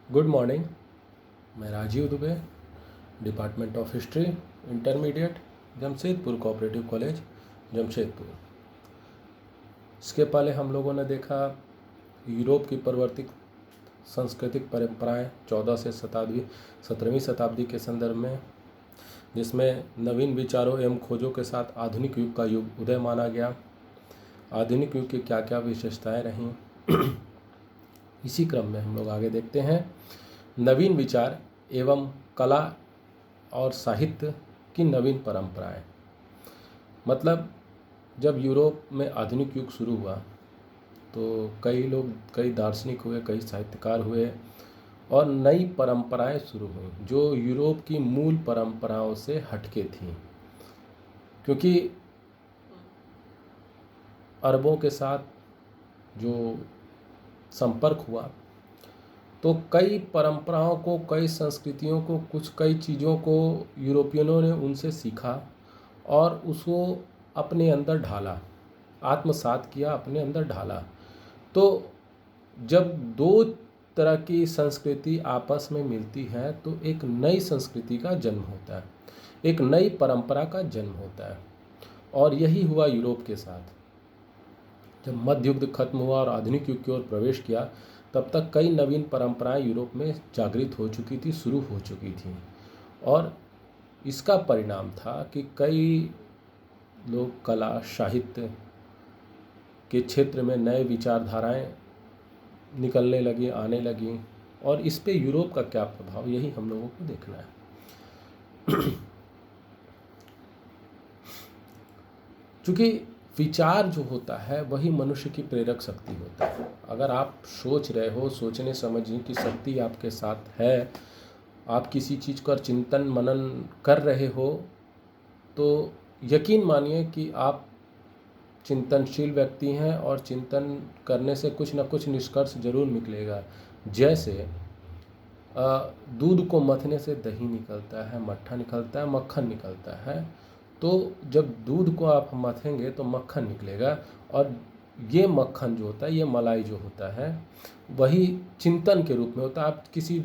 Good morning. मैं Rajiv Dubey, department of history, intermediate, Jamshedpur cooperative college, Jamshedpur. इसके पहले हम लोगों ने देखा यूरोप की परिवर्तित सांस्कृतिक परंपराएं 14 से 17वीं शताब्दी के संदर्भ में, जिसमें नवीन विचारों एवं खोजों के साथ आधुनिक युग का युग उदय माना गया। आधुनिक युग की क्या क्या विशेषताएं रहीं, इसी क्रम में हम लोग आगे देखते हैं नवीन विचार एवं कला और साहित्य की नवीन परंपराएं। मतलब जब यूरोप में आधुनिक युग शुरू हुआ तो कई दार्शनिक हुए, कई साहित्यकार हुए और नई परंपराएं शुरू हुई जो यूरोप की मूल परंपराओं से हटके थीं। क्योंकि अरबों के साथ जो संपर्क हुआ तो कई परंपराओं को, कई संस्कृतियों को, कई चीज़ों को यूरोपियनों ने उनसे सीखा और उसको अपने अंदर ढाला, आत्मसात किया, अपने अंदर ढाला। तो जब दो तरह की संस्कृति आपस में मिलती है तो एक नई संस्कृति का जन्म होता है, एक नई परंपरा का जन्म होता है। और यही हुआ यूरोप के साथ। जब मध्य युग खत्म हुआ और आधुनिक युग की ओर प्रवेश किया, तब तक कई नवीन परंपराएं यूरोप में जागृत हो चुकी थी, शुरू हो चुकी थी। और इसका परिणाम था कि कई लोग कला, साहित्य के क्षेत्र में नए विचारधाराएं निकलने लगी, आने लगी। और इस पे यूरोप का क्या प्रभाव, यही हम लोगों को देखना है। चूँकि विचार जो होता है वही मनुष्य की प्रेरक शक्ति होता है। अगर आप सोच रहे हो, सोचने समझने की शक्ति आपके साथ है, आप किसी चीज़ पर चिंतन मनन कर रहे हो, तो यकीन मानिए कि आप चिंतनशील व्यक्ति हैं और चिंतन करने से कुछ ना कुछ निष्कर्ष जरूर निकलेगा। जैसे दूध को मथने से दही निकलता है, मट्ठा निकलता है, मक्खन निकलता है। तो जब दूध को आप मथेंगे तो मक्खन निकलेगा, और ये मक्खन जो होता है, ये मलाई जो होता है, वही चिंतन के रूप में होता है। आप किसी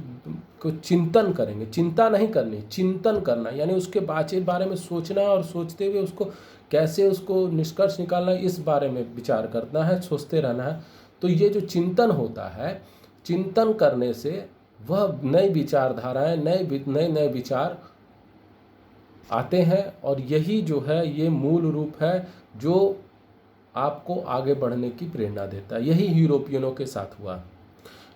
को चिंतन करेंगे, चिंता नहीं करनी, चिंतन करना, यानी उसके बारे में सोचना और सोचते हुए उसको कैसे उसको निष्कर्ष निकालना, इस बारे में विचार करना है, सोचते रहना है। तो ये जो चिंतन होता है, चिंतन करने से वह नई विचारधाराएं, नए विचार आते हैं। और यही जो है, ये मूल रूप है जो आपको आगे बढ़ने की प्रेरणा देता है। यही यूरोपियनों के साथ हुआ।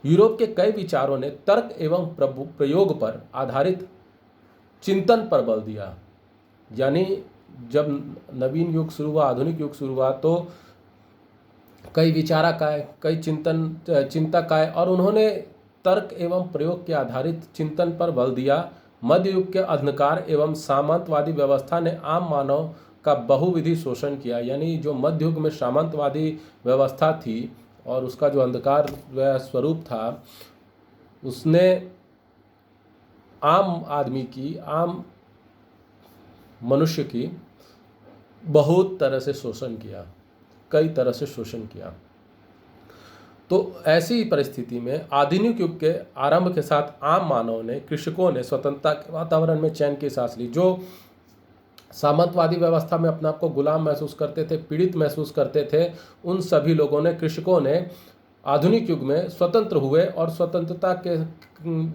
यूरोप के कई विचारों ने तर्क एवं प्रयोग पर आधारित चिंतन पर बल दिया। यानी जब नवीन युग शुरू हुआ, आधुनिक युग शुरू हुआ, तो कई विचारक आए, कई चिंतक आए और उन्होंने तर्क एवं प्रयोग के आधारित चिंतन पर बल दिया। मध्य युग के अंधकार एवं सामंतवादी व्यवस्था ने आम मानव का बहुविधि शोषण किया। यानी जो मध्य युग में सामंतवादी व्यवस्था थी और उसका जो अंधकार स्वरूप था, उसने आम आदमी की, आम मनुष्य की बहुत तरह से शोषण किया, कई तरह से शोषण किया। तो ऐसी परिस्थिति में आधुनिक युग के आरंभ के साथ आम मानव ने, कृषकों ने स्वतंत्रता के वातावरण में चैन की सांस ली। जो सामंतवादी व्यवस्था में अपने आप को गुलाम महसूस करते थे, पीड़ित महसूस करते थे, उन सभी लोगों ने, कृषकों ने आधुनिक युग में स्वतंत्र हुए और स्वतंत्रता के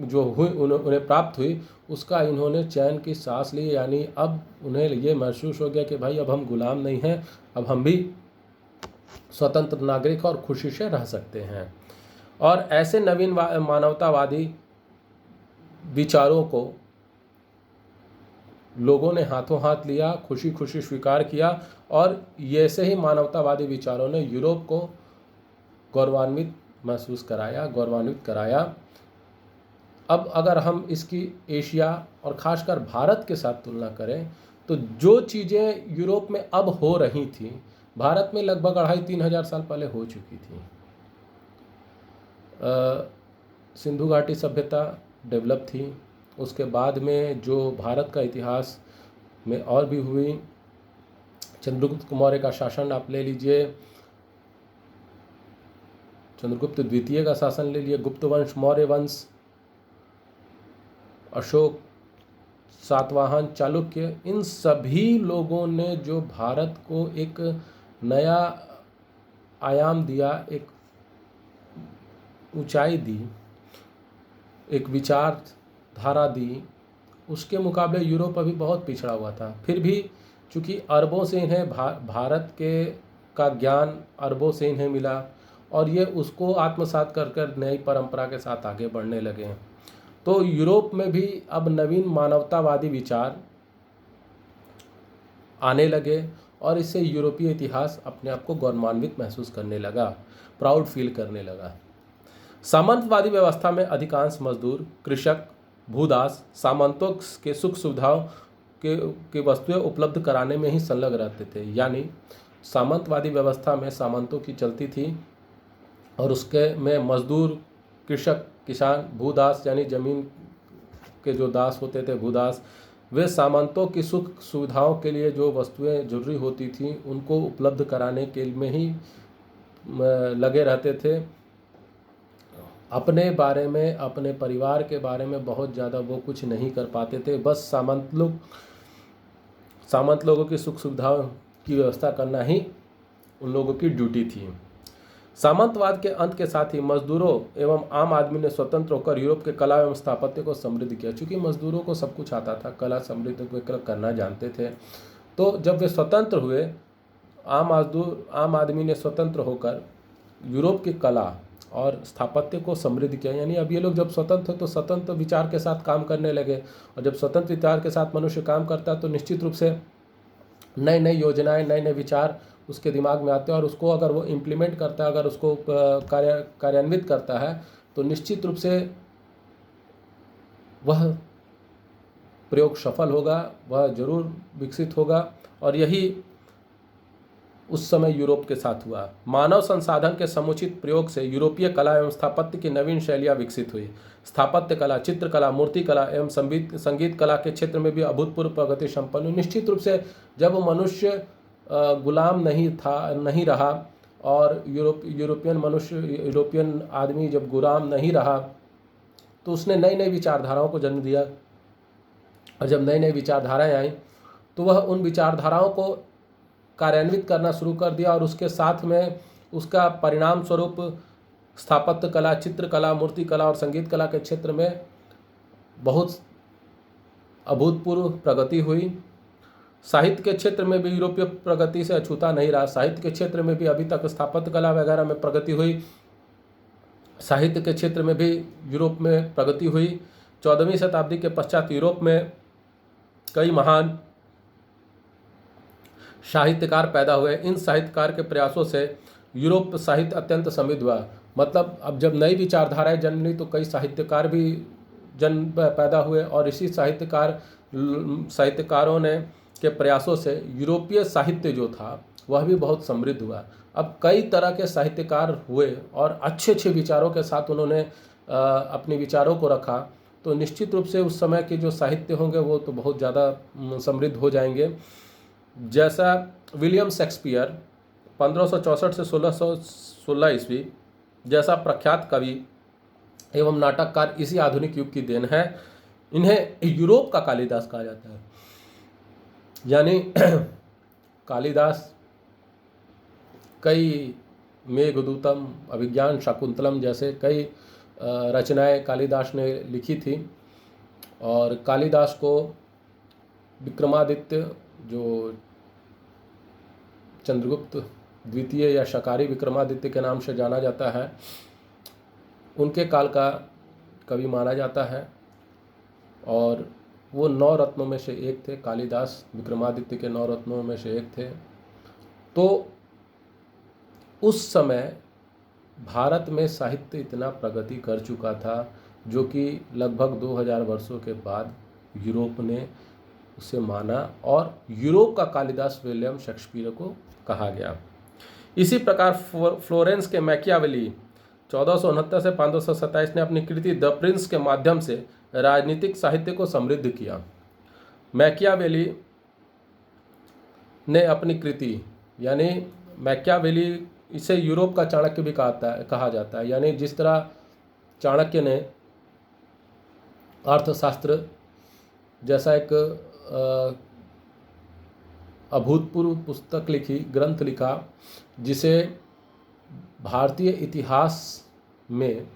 जो हुई, उन्हें प्राप्त हुई, उसका इन्होंने चैन की सांस ली। यानी अब उन्हें ये महसूस हो गया कि भाई अब हम गुलाम नहीं हैं, अब हम भी स्वतंत्र नागरिक और खुशी से रह सकते हैं। और ऐसे नवीन मानवतावादी विचारों को लोगों ने हाथों हाथ लिया, खुशी खुशी स्वीकार किया। और ऐसे ही मानवतावादी विचारों ने यूरोप को गौरवान्वित महसूस कराया, गौरवान्वित कराया। अब अगर हम इसकी एशिया और खासकर भारत के साथ तुलना करें, तो जो चीज़ें यूरोप में अब हो रही थी, भारत में लगभग 2,500-3 हज़ार साल पहले हो चुकी थी। सिंधु घाटी सभ्यता डेवलप थी। उसके बाद में जो भारत का इतिहास में और भी हुई, चंद्रगुप्त मौर्य का शासन आप ले लीजिए, चंद्रगुप्त द्वितीय का शासन ले लिए, गुप्त वंश, मौर्य वंश, अशोक, सातवाहन, चालुक्य, इन सभी लोगों ने जो भारत को एक नया आयाम दिया, एक ऊंचाई दी, एक विचारधारा दी, उसके मुकाबले यूरोप अभी बहुत पिछड़ा हुआ था। फिर भी चूँकि अरबों से इन्हें भारत के का ज्ञान अरबों से इन्हें मिला और ये उसको आत्मसात कर कर नई परंपरा के साथ आगे बढ़ने लगे हैं। तो यूरोप में भी अब नवीन मानवतावादी विचार आने लगे और इससे यूरोपीय इतिहास अपने आप को गौरवान्वित महसूस करने लगा, प्राउड फील करने लगा। सामंतवादी व्यवस्था में अधिकांश मजदूर, कृषक, भूदास सामंतों के सुख सुविधाओं के वस्तुएं उपलब्ध कराने में ही संलग्न रहते थे। यानी सामंतवादी व्यवस्था में सामंतों की चलती थी और उसके में मजदूर, कृषक, किसान, भूदास यानी जमीन के जो दास होते थे, भूदास, वे सामंतों की सुख सुविधाओं के लिए जो वस्तुएं जरूरी होती थीं उनको उपलब्ध कराने के में ही लगे रहते थे। अपने बारे में, अपने परिवार के बारे में बहुत ज़्यादा वो कुछ नहीं कर पाते थे। बस सामंत लोगों की सुख सुविधाओं की व्यवस्था करना ही उन लोगों की ड्यूटी थी। सामंतवाद के अंत के साथ ही मजदूरों एवं आम आदमी ने स्वतंत्र होकर यूरोप के कला एवं स्थापत्य को समृद्ध किया। चूँकि मजदूरों को सब कुछ आता था, कला समृद्ध करना जानते थे, तो जब वे स्वतंत्र हुए, आम आदमी ने स्वतंत्र होकर यूरोप की कला और स्थापत्य को समृद्ध किया। यानी अब ये लोग जब स्वतंत्र तो स्वतंत्र विचार के साथ काम करने लगे, और जब स्वतंत्र विचार के साथ मनुष्य काम करता है तो निश्चित रूप से नई नई योजनाएं, नए नए विचार उसके दिमाग में आते हैं और उसको अगर वो इम्प्लीमेंट करता है, अगर उसको कार्यान्वित करता है तो निश्चित रूप से वह प्रयोग सफल होगा, वह जरूर विकसित होगा। और यही उस समय यूरोप के साथ हुआ। मानव संसाधन के समुचित प्रयोग से यूरोपीय कला एवं स्थापत्य की नवीन शैलियाँ विकसित हुई। स्थापत्य कला, चित्रकला, मूर्तिकला एवं संगीत कला के क्षेत्र में भी अभूतपूर्व प्रगति संपन्न हुई। निश्चित रूप से जब मनुष्य गुलाम नहीं रहा और यूरोपियन आदमी जब गुलाम नहीं रहा तो उसने नई नई विचारधाराओं को जन्म दिया। और जब नई नई विचारधाराएं आई तो वह उन विचारधाराओं को कार्यान्वित करना शुरू कर दिया और उसके साथ में उसका परिणाम स्वरूप स्थापत्य कला, चित्रकला, मूर्तिकला और संगीत कला के क्षेत्र में बहुत अभूतपूर्व प्रगति हुई। साहित्य के क्षेत्र में भी यूरोपीय प्रगति से अछूता नहीं रहा। साहित्य के क्षेत्र में भी अभी तक स्थापत्य कला वगैरह में प्रगति हुई, साहित्य के क्षेत्र में भी यूरोप में प्रगति हुई। 14वीं शताब्दी के पश्चात यूरोप में कई महान साहित्यकार पैदा हुए। इन साहित्यकार के प्रयासों से यूरोप साहित्य अत्यंत समृद्ध हुआ। मतलब अब जब नई विचारधाराएं जन्म ली तो कई साहित्यकार भी जन्म पैदा हुए और इसी साहित्यकारों ने के प्रयासों से यूरोपीय साहित्य जो था वह भी बहुत समृद्ध हुआ। अब कई तरह के साहित्यकार हुए और अच्छे अच्छे विचारों के साथ उन्होंने अपने विचारों को रखा, तो निश्चित रूप से उस समय के जो साहित्य होंगे वो तो बहुत ज़्यादा समृद्ध हो जाएंगे। जैसा विलियम शेक्सपियर 1564 से 1616 ईस्वी जैसा प्रख्यात कवि एवं नाटककार इसी आधुनिक युग की देन है। इन्हें यूरोप का कालिदास कहा जाता है। यानी कालिदास कई मेघदूतम, अभिज्ञान शाकुंतलम जैसे कई रचनाएं कालिदास ने लिखी थी। और कालिदास को विक्रमादित्य, जो चंद्रगुप्त द्वितीय या शकारी विक्रमादित्य के नाम से जाना जाता है, उनके काल का कवि माना जाता है। और वो 9 रत्नों में से एक थे। कालिदास विक्रमादित्य के 9 रत्नों में से एक थे। तो उस समय भारत में साहित्य इतना प्रगति कर चुका था जो कि लगभग 2000 वर्षों के बाद यूरोप ने उसे माना और यूरोप का कालिदास विलियम शेक्सपियर को कहा गया। इसी प्रकार फ्लोरेंस के मैकियावेली 1469 से 1527 ने अपनी कृति द प्रिंस के माध्यम से राजनीतिक साहित्य को समृद्ध किया। मैकियावेली ने अपनी कृति, यानी मैकियावेली, इसे यूरोप का चाणक्य भी कहा जाता है। यानी जिस तरह चाणक्य ने अर्थशास्त्र जैसा एक अभूतपूर्व पुस्तक लिखी, ग्रंथ लिखा, जिसे भारतीय इतिहास में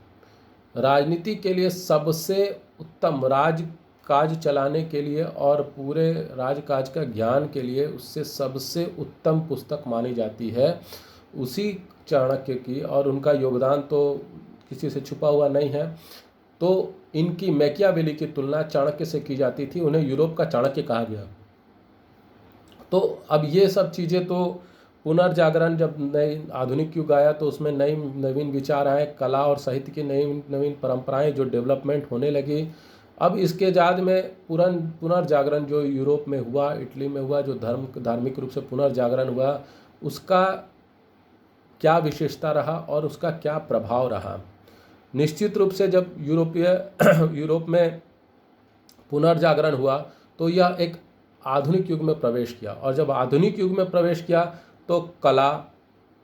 राजनीति के लिए सबसे उत्तम, राजकाज चलाने के लिए और पूरे राजकाज का ज्ञान के लिए उससे सबसे उत्तम पुस्तक मानी जाती है, उसी चाणक्य की। और उनका योगदान तो किसी से छुपा हुआ नहीं है। तो इनकी मैकियावेली की तुलना चाणक्य से की जाती थी, उन्हें यूरोप का चाणक्य कहा गया। तो अब ये सब चीज़ें तो पुनर्जागरण, जब नई आधुनिक युग आया तो उसमें नई नवीन विचार आए, कला और साहित्य की नई नवीन परंपराएं जो डेवलपमेंट होने लगी। अब इसके बाद में पुनर्जागरण जो यूरोप में हुआ, इटली में हुआ, जो धार्मिक रूप से पुनर्जागरण हुआ, उसका क्या विशेषता रहा और उसका क्या प्रभाव रहा। निश्चित रूप से जब यूरोप में पुनर्जागरण हुआ तो यह एक आधुनिक युग में प्रवेश किया, और जब आधुनिक युग में प्रवेश किया तो कला,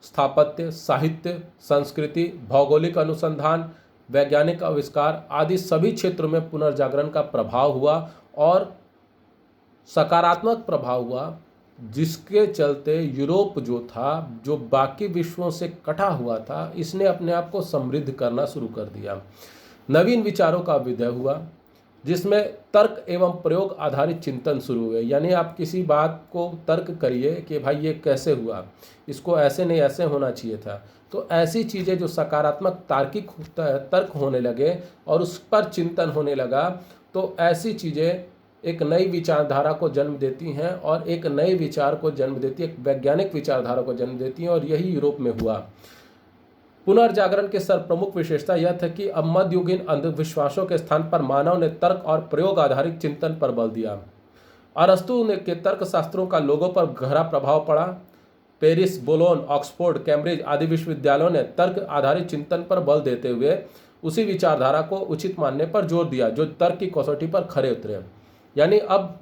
स्थापत्य, साहित्य, संस्कृति, भौगोलिक अनुसंधान, वैज्ञानिक आविष्कार आदि सभी क्षेत्रों में पुनर्जागरण का प्रभाव हुआ, और सकारात्मक प्रभाव हुआ, जिसके चलते यूरोप जो था, जो बाकी विश्वों से कटा हुआ था, इसने अपने आप को समृद्ध करना शुरू कर दिया। नवीन विचारों का विदय हुआ, जिसमें तर्क एवं प्रयोग आधारित चिंतन शुरू हुए। यानी आप किसी बात को तर्क करिए कि भाई ये कैसे हुआ, इसको ऐसे नहीं ऐसे होना चाहिए था। तो ऐसी चीज़ें जो सकारात्मक तार्किक तर्क होने लगे और उस पर चिंतन होने लगा, तो ऐसी चीज़ें एक नई विचारधारा को जन्म देती हैं, और एक नए विचार को जन्म देती है, एक वैज्ञानिक विचारधारा को जन्म देती हैं, और यही यूरोप में हुआ। पुनर्जागरण के सर्वप्रमुख विशेषता यह था कि अब मध्ययुगीन अंधविश्वासों के स्थान पर मानव ने तर्क और प्रयोग आधारित चिंतन पर बल दिया। अरस्तु ने के तर्क शास्त्रों का लोगों पर गहरा प्रभाव पड़ा। पेरिस, बोलोन, ऑक्सफोर्ड, कैम्ब्रिज आदि विश्वविद्यालयों ने तर्क आधारित चिंतन पर बल देते हुए उसी विचारधारा को उचित मानने पर जोर दिया जो तर्क की कसौटी पर खरे उतरे। यानी अब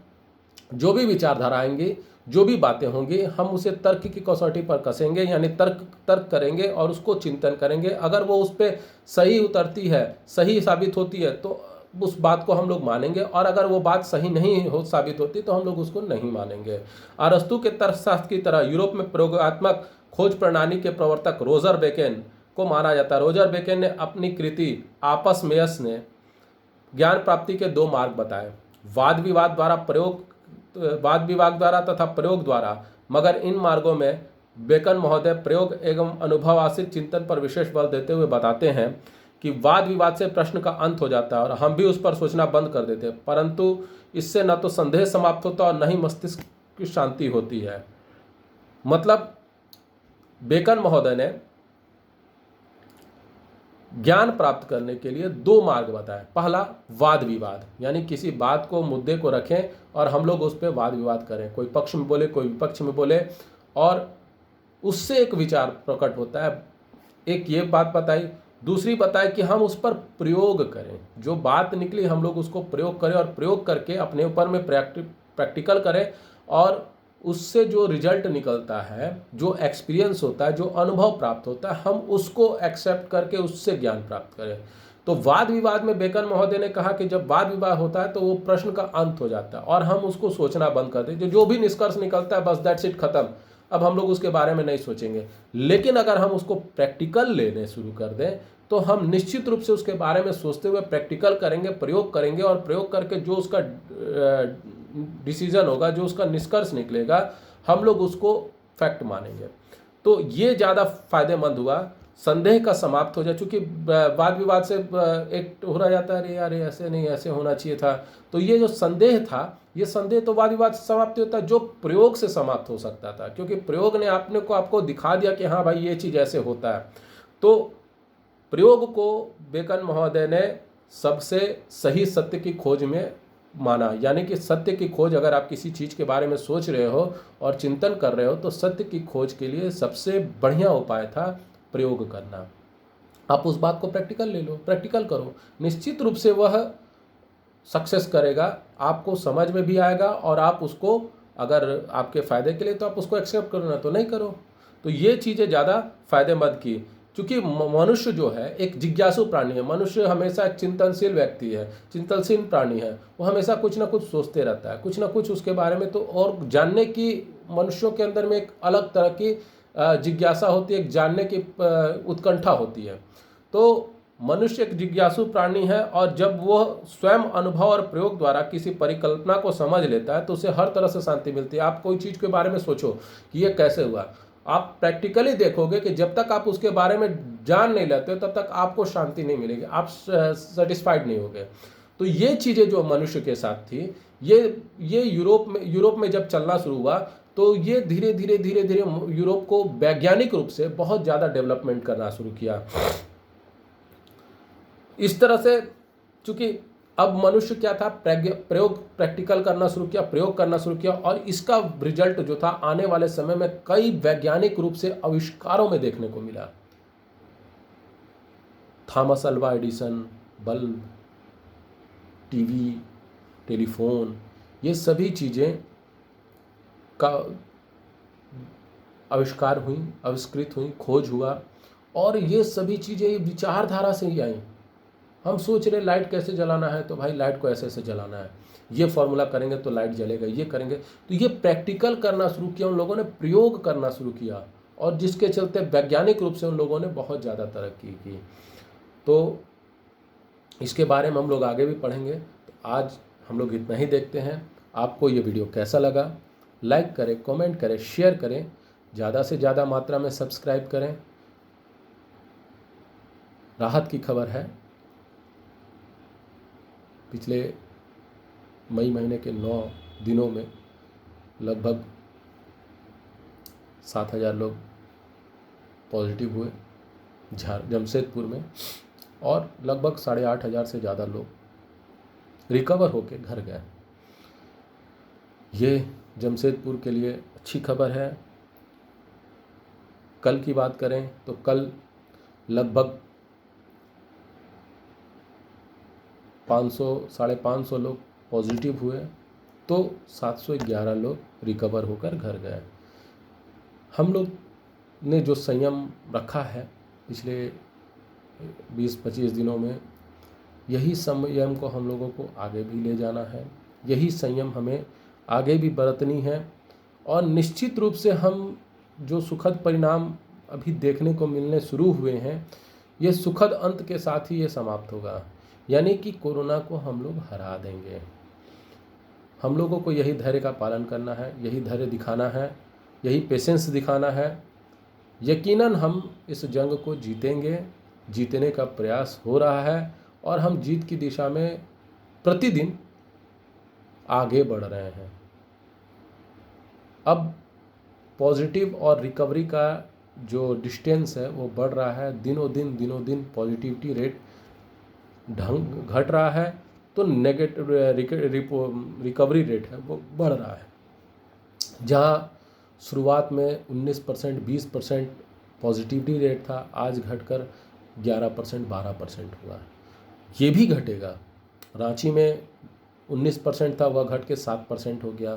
जो भी विचारधारा आएंगी, जो भी बातें होंगी, हम उसे तर्क की कसौटी पर कसेंगे, यानी तर्क करेंगे और उसको चिंतन करेंगे। अगर वो उस पर सही उतरती है, सही साबित होती है, तो उस बात को हम लोग मानेंगे, और अगर वो बात सही नहीं हो साबित होती तो हम लोग उसको नहीं मानेंगे। अरस्तु के तर्कशास्त्र की तरह यूरोप में प्रयोगात्मक खोज प्रणाली के प्रवर्तक रोजर बेकन को माना जाता है। रोजर बेकन ने अपनी कृति आपस मेयस ने ज्ञान प्राप्ति के दो मार्ग बताए, वाद विवाद द्वारा तथा प्रयोग द्वारा। मगर इन मार्गों में बेकन महोदय प्रयोग एवं अनुभव आश्रित चिंतन पर विशेष बल देते हुए बताते हैं कि वाद विवाद से प्रश्न का अंत हो जाता है और हम भी उस पर सोचना बंद कर देते हैं, परंतु इससे न तो संदेह समाप्त होता और न ही मस्तिष्क की शांति होती है। मतलब बेकन महोदय ने ज्ञान प्राप्त करने के लिए दो मार्ग बताए। पहला, वाद विवाद, यानी किसी बात को, मुद्दे को रखें और हम लोग उस पर वाद विवाद करें, कोई पक्ष में बोले, कोई विपक्ष में बोले, और उससे एक विचार प्रकट होता है। एक ये बात बताई। दूसरी बताई कि हम उस पर प्रयोग करें, जो बात निकली हम लोग उसको प्रयोग करें, और प्रयोग करके अपने ऊपर में प्रैक्टिकल करें, और उससे जो रिजल्ट निकलता है, जो एक्सपीरियंस होता है, जो अनुभव प्राप्त होता है, हम उसको एक्सेप्ट करके उससे ज्ञान प्राप्त करें। तो वाद विवाद में बेकन महोदय ने कहा कि जब वाद विवाद होता है तो वो प्रश्न का अंत हो जाता है और हम उसको सोचना बंद कर देते, जो भी निष्कर्ष निकलता है बस दैट्स इट, खत्म, अब हम लोग उसके बारे में नहीं सोचेंगे। लेकिन अगर हम उसको प्रैक्टिकल लेने शुरू कर दें तो हम निश्चित रूप से उसके बारे में सोचते हुए प्रैक्टिकल करेंगे, प्रयोग करेंगे, और प्रयोग करके जो उसका डिसीजन होगा, जो उसका निष्कर्ष निकलेगा, हम लोग उसको फैक्ट मानेंगे। तो ये ज़्यादा फायदेमंद हुआ। संदेह का समाप्त हो जाए, चूँकि वाद विवाद से एक हो रहा जाता है, अरे यार ऐसे नहीं, ऐसे होना चाहिए था। तो ये जो संदेह था, ये संदेह तो वाद विवाद से समाप्त होता है, जो प्रयोग से समाप्त हो सकता था, क्योंकि प्रयोग ने आपको दिखा दिया कि हाँ भाई ये चीज़ ऐसे होता है। तो प्रयोग को बेकन महोदय ने सबसे सही सत्य की खोज में माना। यानी कि सत्य की खोज, अगर आप किसी चीज़ के बारे में सोच रहे हो और चिंतन कर रहे हो, तो सत्य की खोज के लिए सबसे बढ़िया उपाय था प्रयोग करना। आप उस बात को प्रैक्टिकल ले लो, प्रैक्टिकल करो, निश्चित रूप से वह सक्सेस करेगा, आपको समझ में भी आएगा, और आप उसको, अगर आपके फ़ायदे के लिए तो आप उसको एक्सेप्ट करो, ना तो नहीं करो। तो ये चीज़ें ज़्यादा फ़ायदेमंद की। क्योंकि मनुष्य जो है एक जिज्ञासु प्राणी है। मनुष्य हमेशा एक चिंतनशील व्यक्ति है, चिंतनशील प्राणी है। वो हमेशा कुछ ना कुछ सोचते रहता है, कुछ ना कुछ उसके बारे में तो और जानने की मनुष्यों के अंदर में एक अलग तरह की जिज्ञासा होती है, एक जानने की उत्कंठा होती है। तो मनुष्य एक जिज्ञासु प्राणी है और जब वह स्वयं अनुभव और प्रयोग द्वारा किसी परिकल्पना को समझ लेता है तो उसे हर तरह से शांति मिलती है। आप कोई चीज़ के बारे में सोचो कि ये कैसे हुआ, आप प्रैक्टिकली देखोगे कि जब तक आप उसके बारे में जान नहीं लेते तब तक आपको शांति नहीं मिलेगी, आप सेटिस्फाइड नहीं होगे। तो ये चीज़ें जो मनुष्य के साथ थी, ये यूरोप में जब चलना शुरू हुआ तो ये धीरे धीरे धीरे धीरे यूरोप को वैज्ञानिक रूप से बहुत ज़्यादा डेवलपमेंट करना शुरू किया। इस तरह से चूंकि अब मनुष्य क्या था, प्रैक्टिकल करना शुरू किया, प्रयोग करना शुरू किया और इसका रिजल्ट जो था आने वाले समय में कई वैज्ञानिक रूप से आविष्कारों में देखने को मिला। Thomas Alva Edison, bulb, TV, telephone, ये सभी चीज़ें का आविष्कार हुई, आविष्कृत हुई, खोज हुआ और ये सभी चीज़ें विचारधारा से ही आई। हम सोच रहे लाइट कैसे जलाना है, तो भाई लाइट को ऐसे ऐसे जलाना है, ये फॉर्मूला करेंगे तो लाइट जलेगा, ये करेंगे। तो ये प्रैक्टिकल करना शुरू किया, उन लोगों ने प्रयोग करना शुरू किया और जिसके चलते वैज्ञानिक रूप से उन लोगों ने बहुत ज़्यादा तरक्की की। तो इसके बारे में हम लोग आगे भी पढ़ेंगे। तो आज हम लोग इतना ही देखते हैं। आपको ये वीडियो कैसा लगा, लाइक करें, कमेंट करें, शेयर करें, ज़्यादा से ज़्यादा मात्रा में सब्सक्राइब करें। राहत की खबर है, पिछले मई महीने के 9 दिनों में लगभग 7,000 लोग पॉजिटिव हुए जमशेदपुर में और लगभग 8,500 से ज़्यादा लोग रिकवर होकर घर गए। ये जमशेदपुर के लिए अच्छी खबर है। कल की बात करें तो कल लगभग 500-550 लोग पॉजिटिव हुए तो 711 लोग रिकवर होकर घर गए। हम लोग ने जो संयम रखा है पिछले 20-25 दिनों में, यही संयम को हम लोगों को आगे भी ले जाना है, यही संयम हमें आगे भी बरतनी है और निश्चित रूप से हम जो सुखद परिणाम अभी देखने को मिलने शुरू हुए हैं, ये सुखद अंत के साथ ही ये समाप्त होगा, यानी कि कोरोना को हम लोग हरा देंगे। हम लोगों को यही धैर्य का पालन करना है, यही धैर्य दिखाना है, यही पेशेंस दिखाना है। यकीनन हम इस जंग को जीतेंगे, जीतने का प्रयास हो रहा है और हम जीत की दिशा में प्रतिदिन आगे बढ़ रहे हैं। अब पॉजिटिव और रिकवरी का जो डिस्टेंस है वो बढ़ रहा है, दिनों दिन पॉजिटिविटी रेट घट रहा है, तो नेगेटिव रिकवरी रेट है वो बढ़ रहा है। जहाँ शुरुआत में 19%, 20% पॉजिटिविटी रेट था, आज घटकर 11%, 12% हुआ है। ये भी घटेगा। रांची में 19% था, वह घट के 7% हो गया।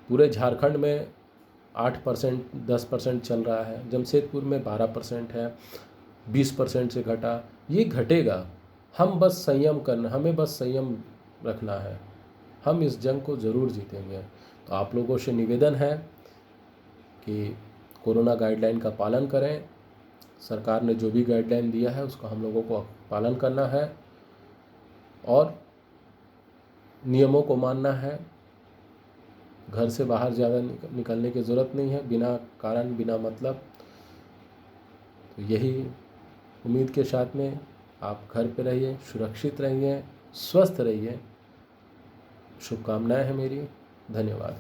पूरे झारखंड में 8%, 10% चल रहा है। जमशेदपुर में 12% है, 20% से घटा। ये घटेगा, हम बस संयम करना, हमें बस संयम रखना है, हम इस जंग को ज़रूर जीतेंगे। तो आप लोगों से निवेदन है कि कोरोना गाइडलाइन का पालन करें। सरकार ने जो भी गाइडलाइन दिया है उसका हम लोगों को पालन करना है और नियमों को मानना है। घर से बाहर ज़्यादा निकलने की ज़रूरत नहीं है, बिना कारण, बिना मतलब। तो यही उम्मीद के साथ में आप घर पे रहिए, सुरक्षित रहिए, स्वस्थ रहिए। शुभकामनाएं हैं मेरी। धन्यवाद।